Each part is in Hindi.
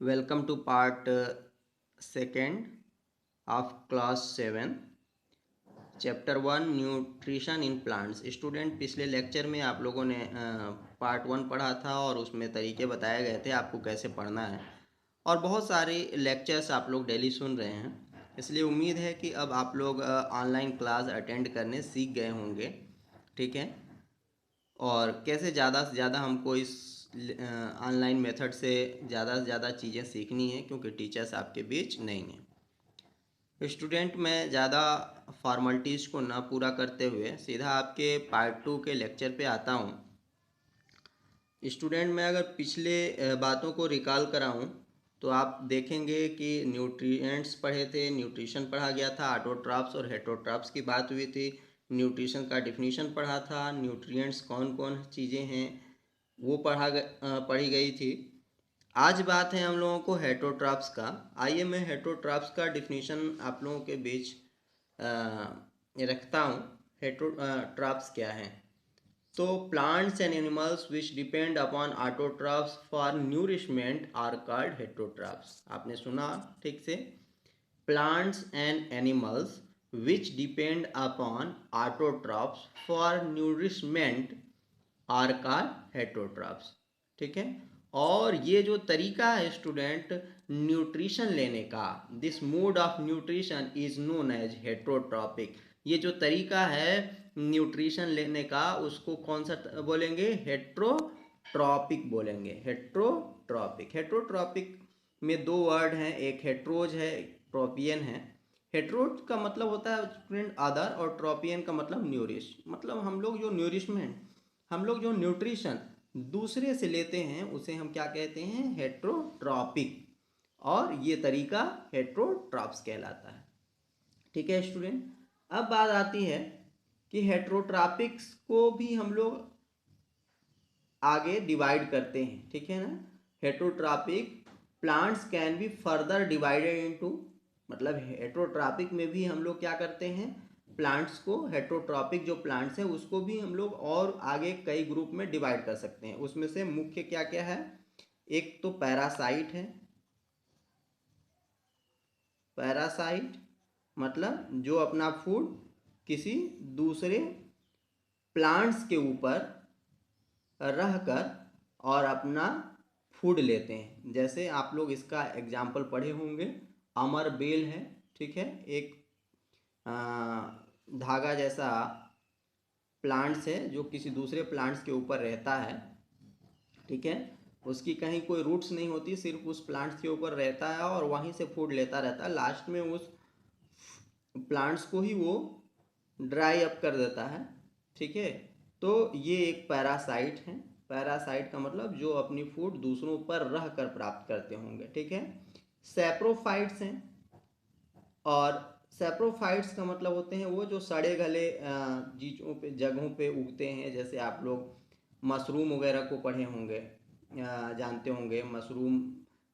Welcome to part second of class 7 chapter 1 nutrition in plants. Student, पिछले लेक्चर में आप लोगों ने पार्ट 1 पढ़ा था और उसमें तरीके बताए गए थे आपको कैसे पढ़ना है, और बहुत सारे लेक्चर्स आप लोग डेली सुन रहे हैं। इसलिए उम्मीद है कि अब आप लोग ऑनलाइन क्लास अटेंड करने सीख गए होंगे। ठीक है, और कैसे ज़्यादा से ज़्यादा हमको इस ऑनलाइन मेथड से ज़्यादा चीज़ें सीखनी है, क्योंकि टीचर्स आपके बीच नहीं हैं। स्टूडेंट, मैं ज़्यादा फॉर्मेलिटीज़ को ना पूरा करते हुए सीधा आपके पार्ट 2 के लेक्चर पे आता हूँ। स्टूडेंट, मैं अगर पिछले बातों को रिकॉल कराऊँ तो आप देखेंगे कि न्यूट्रिएंट्स पढ़े थे, न्यूट्रिशन पढ़ा गया था, ऑटोट्रॉफ्स और हेटरोट्रॉफ्स की बात हुई थी, न्यूट्रिशन का डिफिनीशन पढ़ा था, न्यूट्रिएंट्स कौन कौन चीज़ें हैं वो पढ़ी गई थी। आज बात है हम लोगों को हेटरोट्रॉफ्स का। आइए मैं हेटरोट्रॉफ्स का डिफिनीशन आप लोगों के बीच रखता हूँ। हेटरोट्रॉफ्स क्या है? तो plants and animals which depend upon autotrophs for nourishment are called heterotrophs. आपने सुना ठीक से? Plants and animals which depend upon autotrophs for nourishment are called heterotrophs. ठीक है, और ये जो तरीका है स्टूडेंट न्यूट्रिशन लेने का, this mode of nutrition is known as heterotrophic. ये जो तरीका है न्यूट्रिशन लेने का उसको कौन सा बोलेंगे? हेट्रोट्रॉपिक बोलेंगे। हेट्रोट्रॉपिक, हेट्रोट्रॉपिक में दो वर्ड हैं, एक हेट्रोज है, एक ट्रोपियन है। हेट्रोज का मतलब होता है स्टूडेंट अदर, और ट्रोपियन का मतलब न्यूरिश। मतलब हम लोग जो न्यूरिशमेंट, हम लोग जो न्यूट्रिशन दूसरे से लेते हैं उसे हम क्या कहते हैं? हेट्रोट्रॉपिक। और ये तरीका हेट्रोट्रॉप्स कहलाता है। ठीक है स्टूडेंट, अब बात आती है कि हेट्रोट्रॉपिक्स को भी हम लोग आगे डिवाइड करते हैं। ठीक है ना? Heterotrophic plants can be further divided into, मतलब हेट्रोट्रॉपिक में भी हम लोग क्या करते हैं? प्लांट्स को, हेट्रोट्रॉपिक जो प्लांट्स हैं उसको भी हम लोग और आगे कई ग्रुप में डिवाइड कर सकते हैं। उसमें से मुख्य क्या क्या है? एक तो पैरासाइट है। पैरासाइट मतलब जो अपना फूड किसी दूसरे प्लांट्स के ऊपर रहकर और अपना फूड लेते हैं। जैसे आप लोग इसका एग्जाम्पल पढ़े होंगे, अमर बेल है। ठीक है, एक धागा जैसा प्लांट्स है जो किसी दूसरे प्लांट्स के ऊपर रहता है। ठीक है, उसकी कहीं कोई रूट्स नहीं होती, सिर्फ उस प्लांट्स के ऊपर रहता है और वहीं से फूड लेता रहता है। लास्ट में उस प्लांट्स को ही वो ड्राई अप कर देता है। ठीक है, तो ये एक पैरासाइट है। पैरासाइट का मतलब जो अपनी फूड दूसरों पर रह कर प्राप्त करते होंगे। ठीक है, सैप्रोफाइट्स हैं। और सैप्रोफाइट्स का मतलब होते हैं वो जो सड़े गले चीज़ों पे, जगहों पे उगते हैं। जैसे आप लोग मशरूम वगैरह को पढ़े होंगे, जानते होंगे mushroom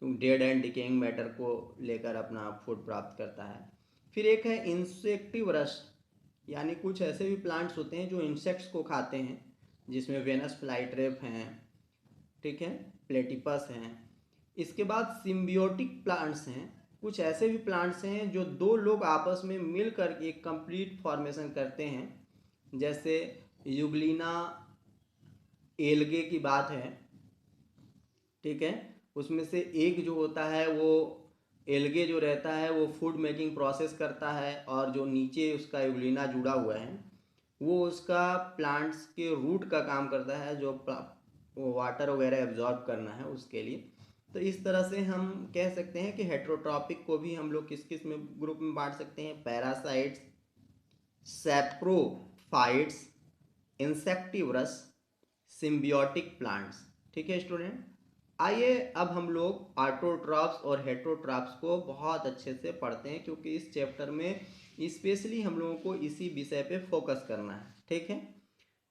dead and decaying matter को लेकर अपना फूड प्राप्त करता है। फिर एक है इंसेक्टिवरस, यानी कुछ ऐसे भी प्लांट्स होते हैं जो इंसेक्ट्स को खाते हैं, जिसमें वेनस फ्लाईट्रेप हैं। ठीक है, प्लेटिपस हैं। इसके बाद सिम्बियोटिक प्लांट्स हैं। कुछ ऐसे भी प्लांट्स हैं जो दो लोग आपस में मिलकर एक कंप्लीट फॉर्मेशन करते हैं। जैसे यूग्लिना एल्गे की बात है। ठीक है, उसमें से एक जो होता है वो एल्गे जो रहता है वो फूड मेकिंग प्रोसेस करता है, और जो नीचे उसका यूग्लिना जुड़ा हुआ है वो उसका प्लांट्स के रूट का काम करता है, जो वाटर वगैरह एब्जॉर्ब करना है उसके लिए। तो इस तरह से हम कह सकते हैं कि हेट्रोट्रॉपिक को भी हम लोग किस किस में ग्रुप में बांट सकते हैं? Parasites, saprophytes, insectivorous, symbiotic plants. ठीक है स्टूडेंट, आइए अब हम लोग ऑटोट्रॉफ्स और हेट्रोट्रॉफ्स को बहुत अच्छे से पढ़ते हैं, क्योंकि इस चैप्टर में स्पेशली हम लोगों को इसी विषय पे फोकस करना है। ठीक है,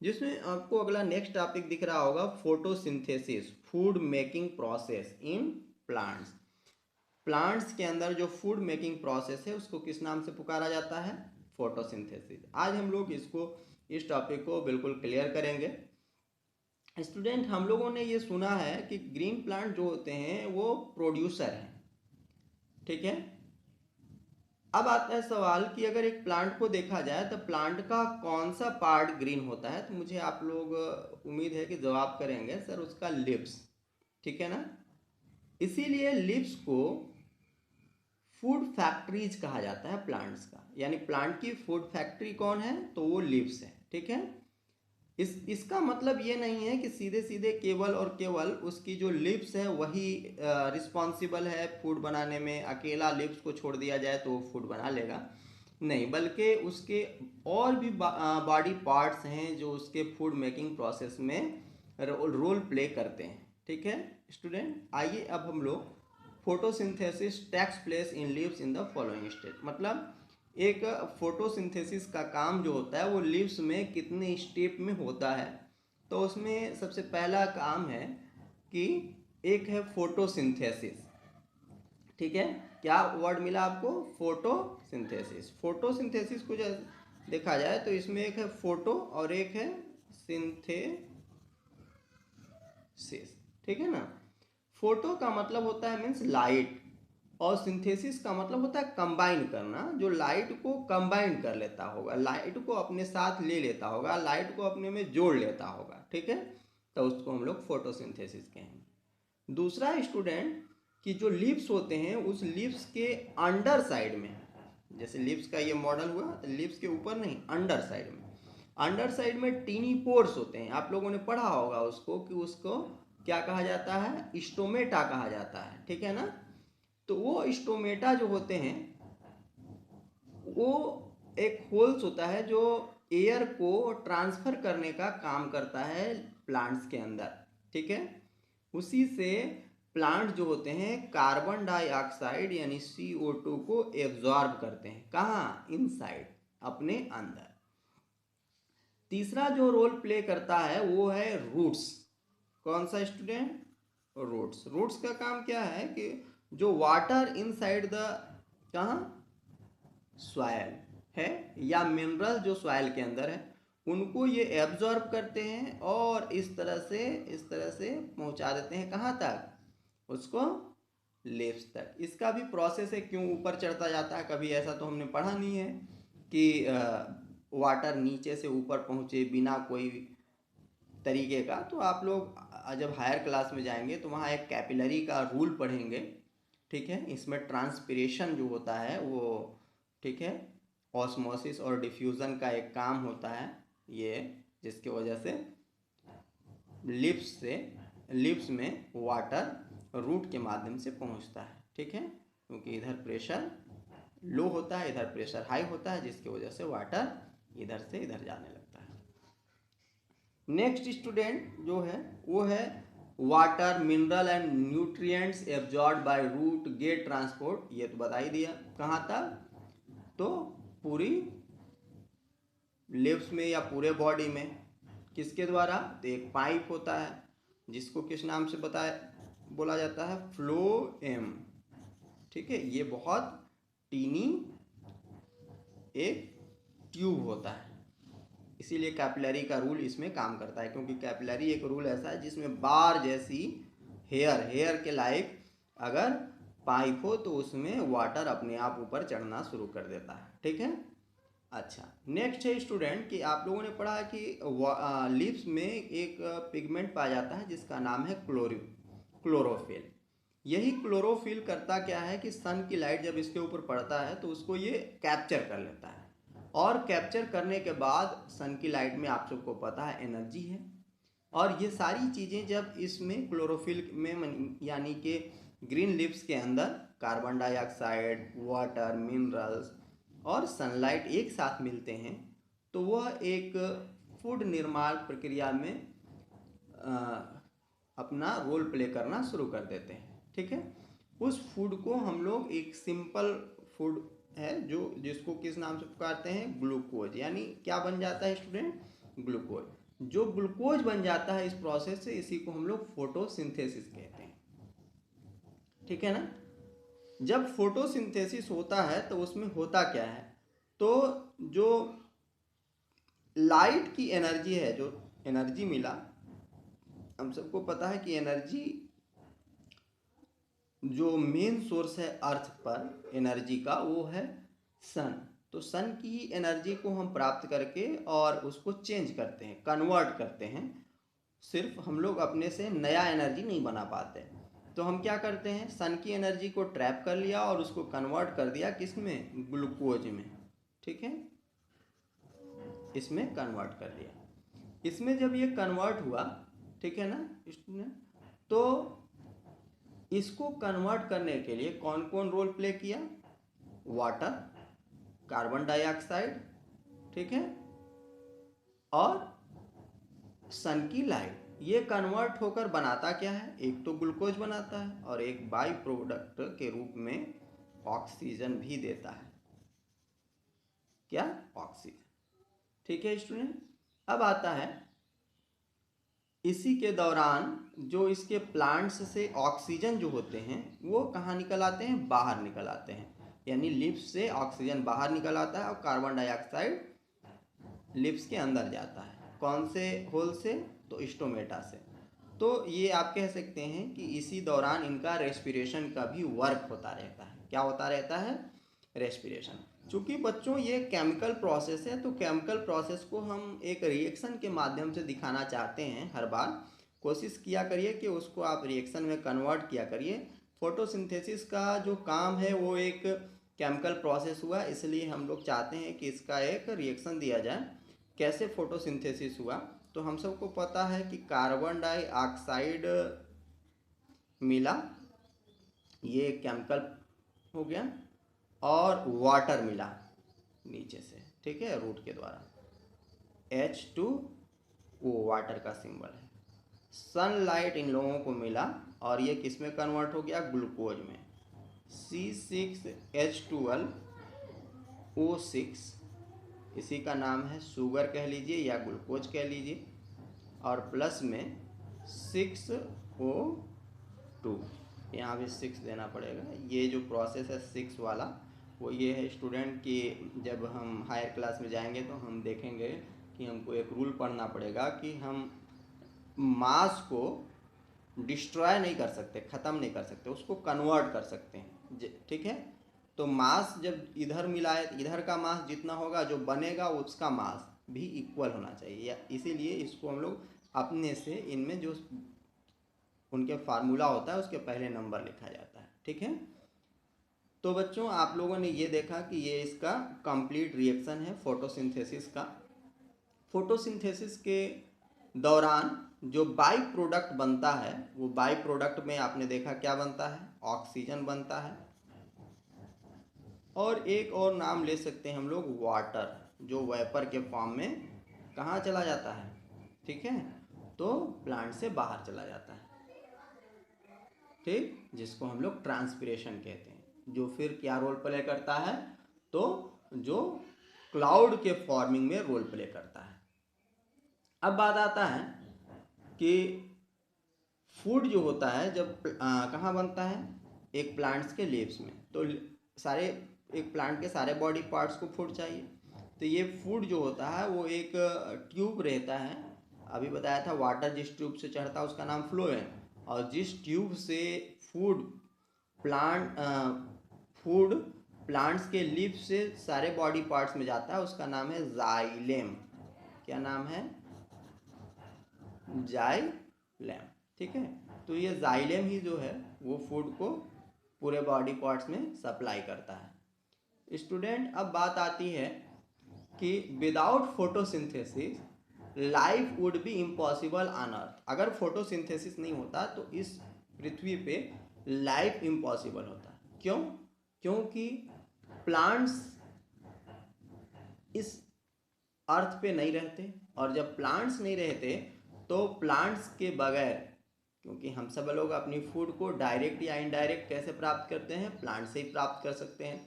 जिसमें आपको अगला नेक्स्ट टॉपिक दिख रहा होगा, photosynthesis, food making process in plants. Plants के अंदर जो फूड मेकिंग प्रोसेस है उसको किस नाम से पुकारा जाता है? फोटोसिंथेसिस। आज हम लोग इस टॉपिक को बिल्कुल क्लियर करेंगे। स्टूडेंट, हम लोगों ने ये सुना है कि ग्रीन प्लांट जो होते हैं वो प्रोड्यूसर हैं, ठीक है। अब आता है सवाल कि अगर एक प्लांट को देखा जाए तो प्लांट का कौन सा पार्ट ग्रीन होता है, तो मुझे आप लोग उम्मीद है कि जवाब करेंगे सर उसका लिव्स, ठीक है ना। इसीलिए लिव्स को फूड फैक्ट्रीज कहा जाता है प्लांट्स का, यानी प्लांट की फूड फैक्ट्री कौन है, तो वो लिव्स है, ठीक है। इसका मतलब ये नहीं है कि सीधे सीधे केवल और केवल उसकी जो लिप्स है वही रिस्पॉन्सिबल है फूड बनाने में, अकेला लिप्स को छोड़ दिया जाए तो वो फूड बना लेगा, नहीं, बल्कि उसके और भी बॉडी पार्ट्स हैं जो उसके फूड मेकिंग प्रोसेस में रोल प्ले करते हैं, ठीक है स्टूडेंट। आइए अब हम लोग photosynthesis takes place in leaves in the following stage, मतलब एक फोटोसिंथेसिस का काम जो होता है वो लीव्स में कितने स्टेप में होता है। तो उसमें सबसे पहला काम है कि एक है फोटोसिंथेसिस, ठीक है। क्या वर्ड मिला आपको, फोटोसिंथेसिस। फोटोसिंथेसिस को जब देखा जाए तो इसमें एक है फोटो और एक है सिंथेसिस, ठीक है ना। फोटो का मतलब होता है मीन्स लाइट, और सिंथेसिस का मतलब होता है कंबाइन करना, जो लाइट को कंबाइन कर लेता होगा, लाइट को अपने साथ ले लेता होगा, लाइट को अपने में जोड़ लेता होगा, ठीक है, तो उसको हम लोग फोटोसिंथेसिस कहेंगे। दूसरा स्टूडेंट कि जो लिप्स होते हैं उस लिप्स के अंडर साइड में, जैसे लिप्स का ये मॉडल हुआ तो लिप्स के ऊपर नहीं, अंडर साइड में, अंडर साइड में टीनी पोर्स होते हैं, आप लोगों ने पढ़ा होगा उसको कि उसको क्या कहा जाता है, स्टोमेटा कहा जाता है, ठीक है ना। तो वो स्टोमेटा जो होते हैं वो एक होल्स होता है जो एयर को ट्रांसफर करने का काम करता है प्लांट्स के अंदर, ठीक है। उसी से प्लांट जो होते हैं कार्बन डाइऑक्साइड यानी CO2 को एब्जॉर्ब करते हैं, कहाँ, इनसाइड, अपने अंदर। तीसरा जो रोल प्ले करता है वो है रूट्स। कौन सा स्टूडेंट, रूट्स। रूट्स का काम क्या है कि जो वाटर इनसाइड द कहाँ, सॉयल है या मिनरल जो सॉयल के अंदर है उनको ये एब्जॉर्ब करते हैं और इस तरह से पहुंचा देते हैं कहाँ तक, उसको लिप्स तक। इसका भी प्रोसेस है, क्यों ऊपर चढ़ता जाता है, कभी ऐसा तो हमने पढ़ा नहीं है कि वाटर नीचे से ऊपर पहुंचे बिना कोई तरीके का। तो आप लोग जब हायर क्लास में जाएंगे तो वहाँ एक कैपिलरी का रूल पढ़ेंगे, ठीक है। इसमें ट्रांसपिरेशन जो होता है वो, ठीक है, ऑस्मोसिस और डिफ्यूज़न का एक काम होता है ये, जिसकी वजह से लिप्स में वाटर रूट के माध्यम से पहुंचता है, ठीक है, क्योंकि इधर प्रेशर लो होता है, इधर प्रेशर हाई होता है, जिसकी वजह से वाटर इधर से इधर जाने लगता है। नेक्स्ट स्टूडेंट जो है वो है water, mineral and nutrients absorb by root get transport, ये तो बता ही दिया कहाँ तक, तो पूरी लिव्स में या पूरे बॉडी में, किसके द्वारा, तो एक पाइप होता है जिसको किस नाम से बोला जाता है, फ्लोएम, ठीक है। ये बहुत टीनी एक ट्यूब होता है, इसीलिए कैपिलरी का रूल इसमें काम करता है, क्योंकि कैपिलरी एक रूल ऐसा है जिसमें बार जैसी हेयर के लाइक अगर पाइप हो तो उसमें वाटर अपने आप ऊपर चढ़ना शुरू कर देता है, ठीक है। अच्छा, नेक्स्ट है स्टूडेंट कि आप लोगों ने पढ़ा कि लीव्स में एक पिगमेंट पाया जाता है जिसका नाम है क्लोरोफिल। यही क्लोरोफिल करता क्या है कि सन की लाइट जब इसके ऊपर पड़ता है तो उसको ये कैप्चर कर लेता है, और कैप्चर करने के बाद सन की लाइट में आप सबको पता है एनर्जी है, और ये सारी चीज़ें जब इसमें क्लोरोफिल में यानी कि ग्रीन लीव्स के अंदर कार्बन डाइऑक्साइड, वाटर, मिनरल्स और सनलाइट एक साथ मिलते हैं तो वह एक फूड निर्माण प्रक्रिया में अपना रोल प्ले करना शुरू कर देते हैं, ठीक है। उस फूड को हम लोग एक सिंपल फूड है जो जिसको किस नाम से पुकारते हैं, ग्लूकोज, यानी क्या बन जाता है स्टूडेंट, ग्लूकोज। जो ग्लूकोज बन जाता है इस प्रोसेस से, इसी को हम लोग फोटोसिंथेसिस कहते हैं, ठीक है ना। जब फोटोसिंथेसिस होता है तो उसमें होता क्या है, तो जो लाइट की एनर्जी है, जो एनर्जी मिला हम सबको पता है कि एनर्जी जो मेन सोर्स है अर्थ पर एनर्जी का वो है सन। तो सन की एनर्जी को हम प्राप्त करके और उसको चेंज करते हैं, कन्वर्ट करते हैं। सिर्फ हम लोग अपने से नया एनर्जी नहीं बना पाते, तो हम क्या करते हैं, सन की एनर्जी को ट्रैप कर लिया और उसको कन्वर्ट कर दिया किस में, ग्लूकोज में। ठीक है, इसमें कन्वर्ट कर दिया। इसमें जब ये कन्वर्ट हुआ, ठीक है ना स्टूडेंट, तो इसको कन्वर्ट करने के लिए कौन कौन रोल प्ले किया, वाटर, कार्बन डाइऑक्साइड, ठीक है, और सन की लाइट। ये कन्वर्ट होकर बनाता क्या है, एक तो ग्लूकोज बनाता है और एक बाई प्रोडक्ट के रूप में ऑक्सीजन भी देता है। क्या, ऑक्सीजन। ठीक है स्टूडेंट, अब आता है इसी के दौरान जो इसके प्लांट्स से ऑक्सीजन जो होते हैं वो कहाँ निकल आते हैं, बाहर निकल आते हैं। यानी लिप्स से ऑक्सीजन बाहर निकल आता है और कार्बन डाइऑक्साइड लिप्स के अंदर जाता है। कौन से होल से, तो स्टोमेटा से। तो ये आप कह सकते हैं कि इसी दौरान इनका रेस्पिरेशन का भी वर्क होता रहता है। क्या होता रहता है, रेस्पिरेशन। चूँकि बच्चों ये केमिकल प्रोसेस है, तो केमिकल प्रोसेस को हम एक रिएक्शन के माध्यम से दिखाना चाहते हैं। हर बार कोशिश किया करिए कि उसको आप रिएक्शन में कन्वर्ट किया करिए। फोटोसिंथेसिस का जो काम है वो एक केमिकल प्रोसेस हुआ, इसलिए हम लोग चाहते हैं कि इसका एक रिएक्शन दिया जाए। कैसे फोटोसिंथेसिस हुआ, तो हम सबको पता है कि कार्बन डाइऑक्साइड मिला, ये एक केमिकल हो गया, और वाटर मिला नीचे से, ठीक है, रूट के द्वारा, H2O वाटर का सिंबल है। सनलाइट इन लोगों को मिला और ये किस में कन्वर्ट हो गया, ग्लूकोज में, C6H12O6, इसी का नाम है शुगर कह लीजिए या ग्लूकोज कह लीजिए, और प्लस में 6O2, यहाँ भी 6 देना पड़ेगा। ये जो प्रोसेस है 6 वाला, वो ये है स्टूडेंट कि जब हम हायर क्लास में जाएंगे तो हम देखेंगे कि हमको एक रूल पढ़ना पड़ेगा कि हम मास को डिस्ट्रॉय नहीं कर सकते, ख़त्म नहीं कर सकते, उसको कन्वर्ट कर सकते हैं। ठीक है, तो मास जब इधर मिलाए, इधर का मास जितना होगा जो बनेगा उसका मास भी इक्वल होना चाहिए, या इसीलिए इसको हम लोग अपने से इनमें जो उनके फार्मूला होता है उसके पहले नंबर लिखा जाता है। ठीक है, तो बच्चों आप लोगों ने ये देखा कि ये इसका कंप्लीट रिएक्शन है फोटोसिंथेसिस का। फोटोसिंथेसिस के दौरान जो बाई प्रोडक्ट बनता है, वो बाई प्रोडक्ट में आपने देखा क्या बनता है, ऑक्सीजन बनता है, और एक और नाम ले सकते हैं हम लोग, वाटर, जो वेपर के फॉर्म में कहाँ चला जाता है, ठीक है, तो प्लांट से बाहर चला जाता है, ठीक, जिसको हम लोग ट्रांसपिरेशन कहते हैं, जो फिर क्या रोल प्ले करता है, तो जो क्लाउड के फॉर्मिंग में रोल प्ले करता है। अब बात आता है कि फूड जो होता है जब कहाँ बनता है, एक प्लांट्स के लीव्स में, तो सारे एक प्लांट के सारे बॉडी पार्ट्स को फूड चाहिए। तो ये फूड जो होता है वो एक ट्यूब रहता है, अभी बताया था वाटर जिस ट्यूब से चढ़ता है उसका नाम फ्लोएम, और जिस ट्यूब से फूड प्लांट्स के लीफ से सारे बॉडी पार्ट्स में जाता है उसका नाम है जाइलेम। क्या नाम है, जाइलेम। ठीक है, तो ये जाइलेम ही जो है वो फूड को पूरे बॉडी पार्ट्स में सप्लाई करता है। स्टूडेंट, अब बात आती है कि without photosynthesis life would be impossible on earth. अगर फोटोसिंथेसिस नहीं होता तो इस पृथ्वी पे लाइफ इम्पॉसिबल होता। क्यों? क्योंकि प्लांट्स इस अर्थ पे नहीं रहते, और जब प्लांट्स नहीं रहते तो प्लांट्स के बगैर, क्योंकि हम सब लोग अपनी फूड को डायरेक्ट या इनडायरेक्ट कैसे प्राप्त करते हैं, प्लांट से ही प्राप्त कर सकते हैं,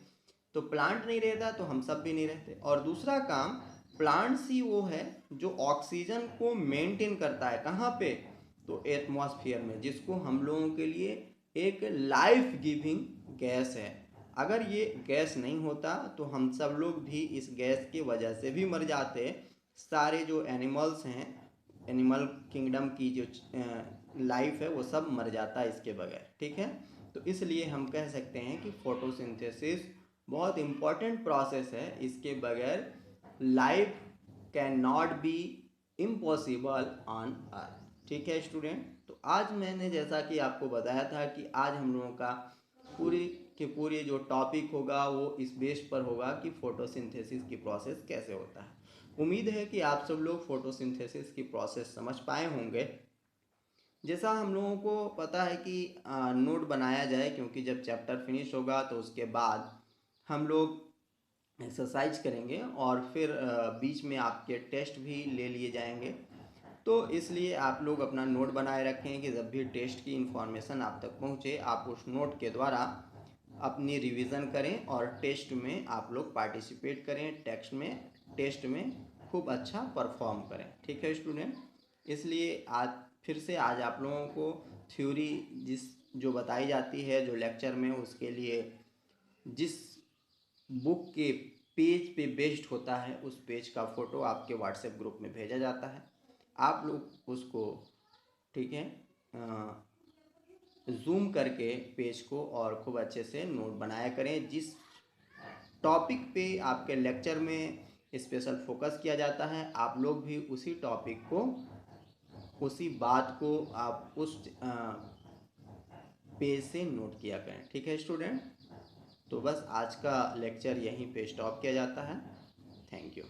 तो प्लांट नहीं रहता तो हम सब भी नहीं रहते। और दूसरा काम, प्लांट्स ही वो है जो ऑक्सीजन को मेंटेन करता है, कहाँ पे, तो एटमॉस्फेयर में, जिसको हम लोगों के लिए एक लाइफ गिविंग गैस है। अगर ये गैस नहीं होता तो हम सब लोग भी इस गैस की वजह से भी मर जाते। सारे जो एनिमल्स हैं एनिमल किंगडम की जो लाइफ है वो सब मर जाता है इसके बगैर, ठीक है। तो इसलिए हम कह सकते हैं कि फोटोसिंथेसिस बहुत इम्पॉर्टेंट प्रोसेस है, इसके बगैर life can not be impossible on earth, ठीक है स्टूडेंट। तो आज मैंने जैसा कि आपको बताया था कि आज हम लोगों का पूरी के पूरी जो टॉपिक होगा वो इस बेस पर होगा कि फोटोसिंथेसिस की प्रोसेस कैसे होता है। उम्मीद है कि आप सब लोग फोटोसिंथेसिस की प्रोसेस समझ पाए होंगे। जैसा हम लोगों को पता है कि नोट बनाया जाए, क्योंकि जब चैप्टर फिनिश होगा तो उसके बाद हम लोग एक्सरसाइज करेंगे और फिर बीच में आपके टेस्ट भी ले लिए जाएंगे। तो इसलिए आप लोग अपना नोट बनाए रखें कि जब भी टेस्ट की इन्फॉर्मेशन आप तक पहुंचे आप उस नोट के द्वारा अपनी रिवीजन करें और टेस्ट में आप लोग पार्टिसिपेट करें, टेस्ट में खूब अच्छा परफॉर्म करें, ठीक है स्टूडेंट। इसलिए आज आप लोगों को थ्योरी जो बताई जाती है जो लेक्चर में, उसके लिए जिस बुक के पेज पे बेस्ड होता है उस पेज का फ़ोटो आपके व्हाट्सएप ग्रुप में भेजा जाता है। आप लोग उसको, ठीक है, जूम करके पेज को और खूब अच्छे से नोट बनाया करें। जिस टॉपिक पे आपके लेक्चर में स्पेशल फोकस किया जाता है आप लोग भी उसी टॉपिक को, उसी बात को आप उस पेज से नोट किया करें, ठीक है स्टूडेंट। तो बस आज का लेक्चर यहीं पे स्टॉप किया जाता है। Thank you.